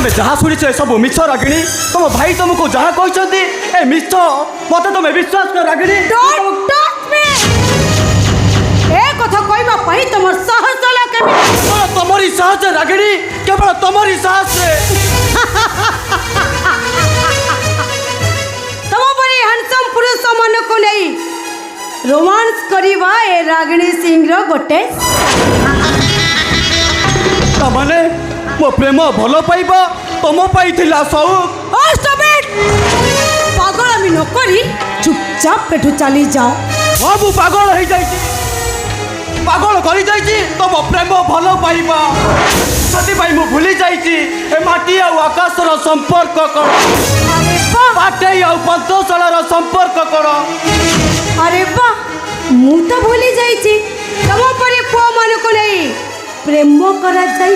तमें जहाँ शुणी सब मिछ रागिणी तुम भाई तुमको जहाँ कहते ए मिछ मत तुम विश्वास कर रागिणी कथा कहवा तुम साहस तुमरी साहस रागिणी केवल तुमरी साहस तुम परी हैंडसम पुरुष मन को नहीं रोमांस करवा ए रागिणी सिंह रो गोटे तमाने मो प्रेम भल पाइबा तुम पाई सौक पागल न करी चुपचाप पेठू चली जाओ बाबू पागल हो जाइए पागल कर तुम प्रेम भल पाइबा से मु भूली जाइए ए माटी आकाशर संपर्क कौन बाटे पंचशालार संपर्क कौन अरे वाह मु तो भूली जाइए तुम परी पुआ मन को नहीं प्रेम करा जाई